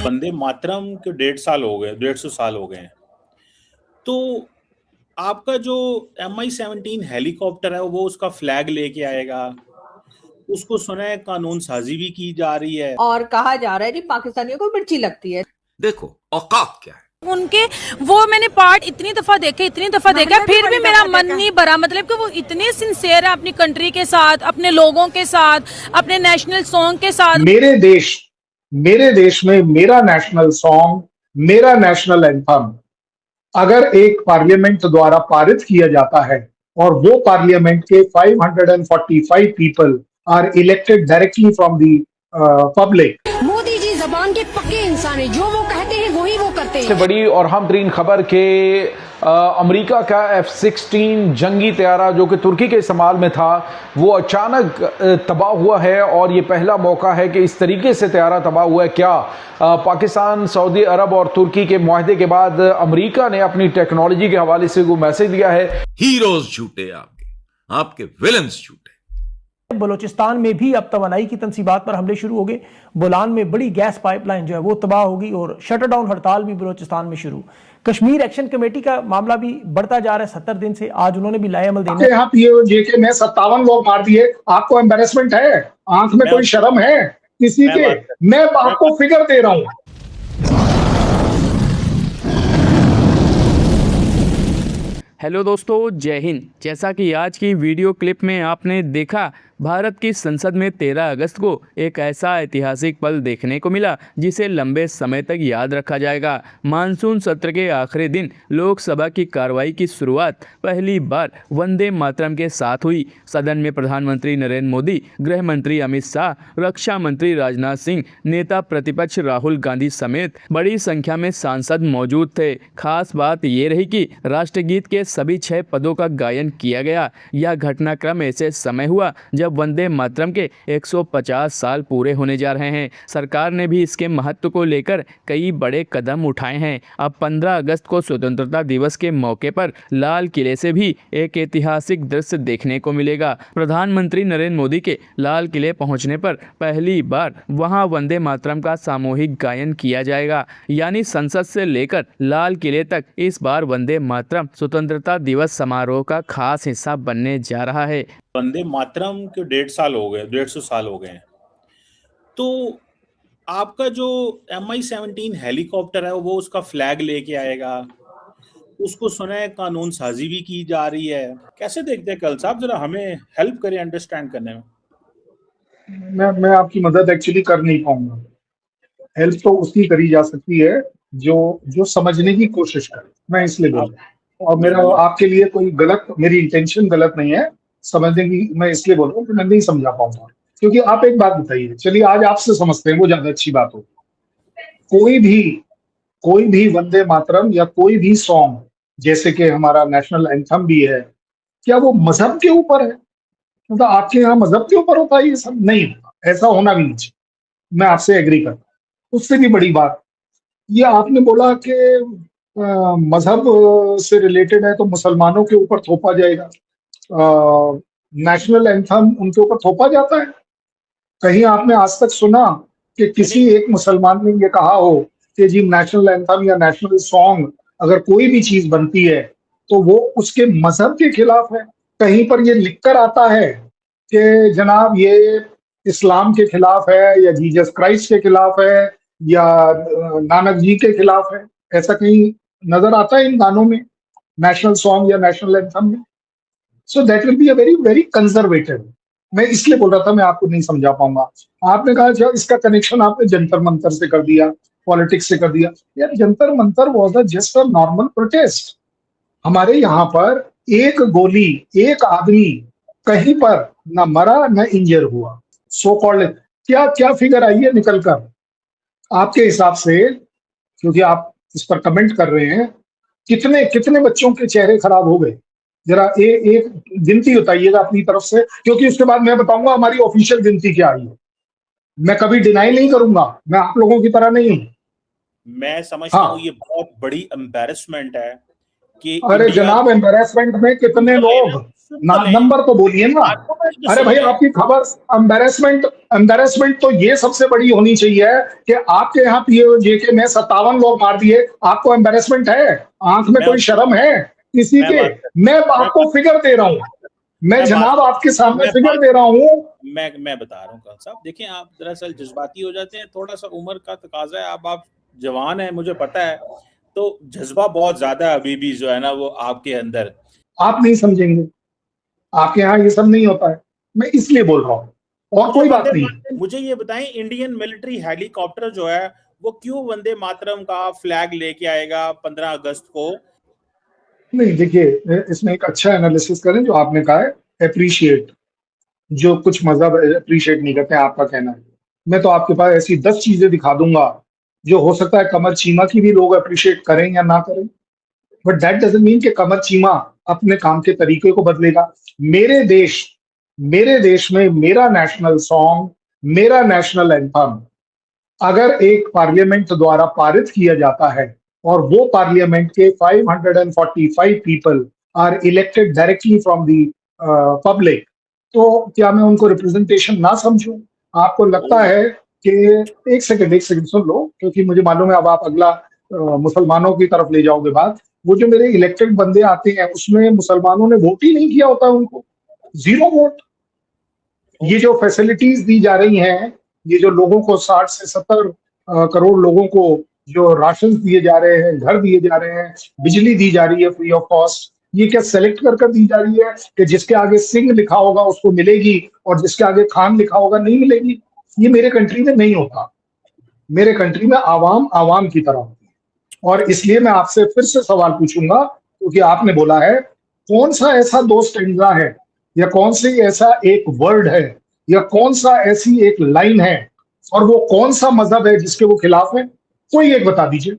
वंदे मातरम के 1.5 साल हो गए, 150 साल हो गए हैं। तो आपका जो MI-17 हेलीकॉप्टर है वो उसका फ्लैग लेके आएगा। उसको सुना है कानून साजी भी की जा रही है और कहा जा रहा है कि पाकिस्तानियों को मिर्ची लगती है। देखो औकात क्या है उनके, वो मैंने पार्ट इतनी दफा देखे फिर भी मेरा मन नहीं भरा। मतलब कि वो इतने सिंसियर है अपनी कंट्री के साथ, अपने लोगों के साथ, अपने नेशनल सॉन्ग के साथ। मेरे देश में मेरा नेशनल सॉन्ग, मेरा नेशनल एंथम अगर एक पार्लियामेंट द्वारा पारित किया जाता है और वो पार्लियामेंट के 545 people are elected directly from the public. Modi ji जबान के पक्के इंसान है, जो वो कहते हैं वही वो करते हैं। सबसे बड़ी और अहम तरीन खबर के अमेरिका का F-16 जंगी तैयारा जो कि तुर्की के इस्तेमाल में था वो अचानक तबाह हुआ है और ये पहला मौका है कि इस तरीके से तैयारा तबाह हुआ है। क्या पाकिस्तान, सऊदी अरब और तुर्की के मुआहदे के बाद अमेरिका ने अपनी टेक्नोलॉजी के हवाले से वो मैसेज दिया है, हीरोज झूठे आपके विलन्स झूठे। बलूचिस्तान में भी अब तवानाई की तंसीबात पर हमले शुरू हो गए। बोलान में बड़ी गैस पाइपलाइन जो है वो तबाह होगी और शटर डाउन हड़ताल भी बलूचिस्तान में शुरू। कश्मीर एक्शन कमेटी का मामला भी बढ़ता जा रहा है 70 दिन से। आज उन्होंने भी लाएअमल देने यहाँ POJ में 57 लोग मार दिए। आपको एम्बेरसमेंट है? आंख में कोई शर्म है किसी के? मैं आपको फिगर दे रहा हूं। हेलो दोस्तों, जय हिंद। जैसा कि आज की वीडियो क्लिप में आपने देखा, भारत की संसद में 13 अगस्त को एक ऐसा ऐतिहासिक पल देखने को मिला जिसे लंबे समय तक याद रखा जाएगा। मानसून सत्र के आखिरी दिन लोकसभा की कार्रवाई की शुरुआत पहली बार वंदे मातरम के साथ हुई। सदन में प्रधानमंत्री नरेंद्र मोदी, गृह मंत्री अमित शाह, रक्षा मंत्री राजनाथ सिंह, नेता प्रतिपक्ष राहुल गांधी समेत बड़ी संख्या में सांसद मौजूद थे। खास बात ये रही कि राष्ट्रगीत के सभी 6 पदों का गायन किया गया। यह घटनाक्रम ऐसे समय हुआ जब वंदे मातरम के 150 साल पूरे होने जा रहे हैं। सरकार ने भी इसके महत्व को लेकर कई बड़े कदम उठाए हैं। अब 15 अगस्त को स्वतंत्रता दिवस के मौके पर लाल किले से भी एक ऐतिहासिक दृश्य देखने को मिलेगा। प्रधानमंत्री नरेंद्र मोदी के लाल किले पहुंचने पर पहली बार वहां वंदे मातरम का सामूहिक गायन किया जाएगा। यानी संसद से लेकर लाल किले तक इस बार वंदे मातरम स्वतंत्रता दिवस समारोह का खास हिस्सा बनने जा रहा है। वंदे मातरम के 1.5 साल हो गए, 150 साल हो गए हैं। तो आपका जो MI-17 हेलीकॉप्टर है वो उसका फ्लैग लेके आएगा। उसको सुना है कानून साजी भी की जा रही है। कैसे देखते हैं कल साहब, जरा हमें हेल्प करें अंडरस्टैंड करने में। मैं आपकी मदद एक्चुअली कर नहीं पाऊंगा। हेल्प तो उसकी करी जा सकती है जो समझने की कोशिश करे। मैं इसलिए बोल रहा हूँ और मेरा आपके लिए कोई मेरी इंटेंशन गलत नहीं है समझने की। मैं इसलिए बोल रहा हूँ कि मैं नहीं समझा पाऊंगा, क्योंकि आप एक बात बताइए। चलिए आज आपसे समझते हैं, वो ज्यादा अच्छी बात हो। कोई भी वंदे मातरम या कोई भी सॉन्ग, जैसे कि हमारा नेशनल एंथम भी है, क्या वो मजहब के ऊपर है? मतलब आपके यहाँ मजहब के ऊपर होता है ये सब? नहीं होता, ऐसा होना भी नहीं चाहिए। मैं आपसे एग्री करता हूँ। उससे भी बड़ी बात, ये आपने बोला कि मजहब से रिलेटेड है तो मुसलमानों के ऊपर थोपा जाएगा। नेशनल एंथम उनके ऊपर थोपा जाता है? कहीं आपने आज तक सुना कि किसी एक मुसलमान ने ये कहा हो कि जी नेशनल एंथम या नेशनल सॉन्ग अगर कोई भी चीज बनती है तो वो उसके मजहब के खिलाफ है? कहीं पर ये लिखकर आता है कि जनाब ये इस्लाम के खिलाफ है या जीसस क्राइस्ट के खिलाफ है या नानक जी के खिलाफ है? ऐसा कहीं नजर आता है इन गानों में, नेशनल सॉन्ग या नेशनल एंथम में? So that will be a very very conservative. मैं इसलिए बोल रहा था मैं आपको नहीं समझा पाऊंगा। आपने कहा अच्छा इसका कनेक्शन आपने जंतर मंतर से कर दिया, पॉलिटिक्स से कर दिया। यार Jantar Mantar was just a normal protest. हमारे यहाँ पर एक गोली, एक आदमी कहीं पर ना मरा ना इंजर हुआ। सो कॉल्ड क्या क्या फिगर आई है निकल कर आपके हिसाब से, क्योंकि आप इस पर कमेंट कर रहे हैं, कितने कितने बच्चों के चेहरे खराब हो गए? जरा एक गिनती बताइएगा अपनी तरफ से, क्योंकि उसके बाद मैं बताऊंगा हमारी ऑफिशियल गिनती क्या आई है। मैं कभी डिनाई नहीं करूंगा, मैं आप लोगों की तरह नहीं हूं। मैं समझता हूँ ये बहुत बड़ी एम्बैरेसमेंट है कि अरे जनाब एम्बैरेसमेंट में कितने लोग, नंबर तो बोलिए ना। अरे भाई आपकी खबर एम्बेरसमेंट तो ये सबसे बड़ी होनी चाहिए कि आपके यहाँ पीओजे में 57 लोग मार दिए, आपको एम्बेरसमेंट है? आंख में कोई शर्म है किसी के? मैं आपको फिगर दे रहा हूँ, मैं जनाब आपके सामने फिगर दे रहा हूँ। मैं बता रहा हूँ खान साहब, देखिए आप दरअसल जज्बाती हो जाते हैं, थोड़ा सा उम्र का तकाजा है, आप जवान है, मुझे पता है, तो जज्बा बहुत ज्यादा है अभी भी जो है ना वो आपके अंदर। आप नहीं समझेंगे, आपके यहाँ ये सब नहीं होता है, मैं इसलिए बोल रहा हूँ, और कोई बात नहीं। मुझे ये बताएं, इंडियन मिलिट्री हेलीकॉप्टर जो है वो क्यों वंदे मातरम का फ्लैग लेके आएगा 15 अगस्त को? नहीं देखिए, इसमें एक अच्छा एनालिसिस करें जो आपने कहा है, अप्रिशिएट, जो कुछ मजहब अप्रिशिएट नहीं करते, आपका कहना है। मैं तो आपके पास ऐसी 10 चीजें दिखा दूंगा जो हो सकता है कमर चीमा की भी लोग अप्रिशिएट करें या ना करें, बट दैट डजंट मीन कि कमर चीमा अपने काम के तरीके को बदलेगा। मेरे देश में मेरा नेशनल सॉन्ग, मेरा नेशनल एंथम अगर एक पार्लियामेंट द्वारा पारित किया जाता है और वो पार्लियामेंट के 545 people are elected directly from the public, तो क्या मैं उनको रिप्रेजेंटेशन ना समझूं? आपको लगता है कि एक सेकंड सुन लो, क्योंकि मुझे मालूम है अब आप अगला मुसलमानों की तरफ ले जाओगे बात। वो जो मेरे इलेक्टेड बंदे आते हैं उसमें मुसलमानों ने वोट ही नहीं किया होता, उनको 0 वोट। ये जो फैसिलिटीज दी जा रही हैं, ये जो लोगों को 60 से 70 करोड़ लोगों को जो राशन दिए जा रहे हैं, घर दिए जा रहे हैं, बिजली दी जा रही है फ्री ऑफ कॉस्ट, ये क्या सेलेक्ट कर दी जा रही है कि जिसके आगे सिंह लिखा होगा उसको मिलेगी और जिसके आगे खान लिखा होगा नहीं मिलेगी? ये मेरे कंट्री में नहीं होता। मेरे कंट्री में आवाम की तरह होती है। और इसलिए मैं आपसे फिर से सवाल पूछूंगा, क्योंकि आपने बोला है, कौन सा ऐसा 2 स्टैंजा है या कौन सी ऐसा एक वर्ड है या कौन सा ऐसी एक लाइन है और वो कौन सा मजहब है जिसके वो खिलाफ है? कोई एक बता दीजिए,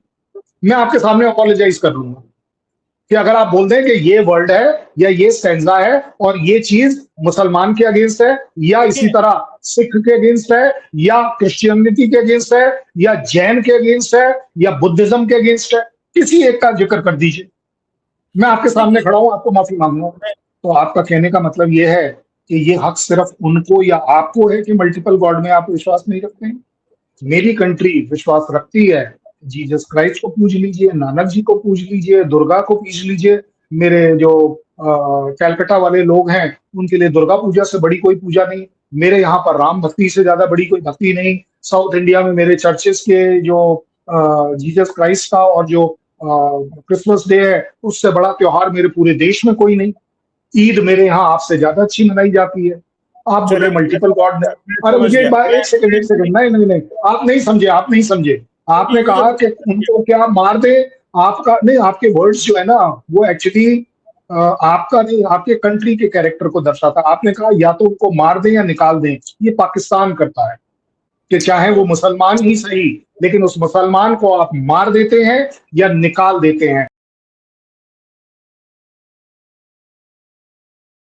मैं आपके सामने अपोलोजाइज कर लूंगा कि अगर आप बोल दें कि ये वर्ड है या ये स्टैंजा है और ये चीज मुसलमान के अगेंस्ट है या इसी तरह सिख के अगेंस्ट है या क्रिश्चियनिटी के अगेंस्ट है या जैन के अगेंस्ट है या बुद्धिज्म के अगेंस्ट है, किसी एक का जिक्र कर दीजिए। मैं आपके सामने खड़ा हूं, आपको माफी मांगूंगा। तो आपका कहने का मतलब ये है कि ये हक सिर्फ उनको या आपको है कि मल्टीपल गॉड में आप विश्वास नहीं रखते हैं? मेरी कंट्री विश्वास रखती है, जीसस क्राइस्ट को पूज लीजिए, नानक जी को पूज लीजिए, दुर्गा को पूज लीजिए। मेरे जो कैलकाटा वाले लोग हैं उनके लिए दुर्गा पूजा से बड़ी कोई पूजा नहीं। मेरे यहाँ पर राम भक्ति से ज्यादा बड़ी कोई भक्ति नहीं। साउथ इंडिया में मेरे चर्चेस के जो जीसस क्राइस्ट का और जो क्रिसमस डे है उससे बड़ा त्योहार मेरे पूरे देश में कोई नहीं। ईद मेरे यहाँ आपसे ज्यादा अच्छी मनाई जाती है। आप बोले मल्टीपल गॉड। अरे मुझे एक सेकंड नहीं, आप नहीं समझे। आपने कहा कि उनको क्या मार दे, आपका नहीं, आपके वर्ड्स जो है ना वो एक्चुअली आपका नहीं, आपके कंट्री के कैरेक्टर को दर्शाता। आपने कहा या तो उनको मार दें या निकाल दें। ये पाकिस्तान करता है कि चाहे वो मुसलमान ही सही, लेकिन उस मुसलमान को आप मार देते हैं या निकाल देते हैं।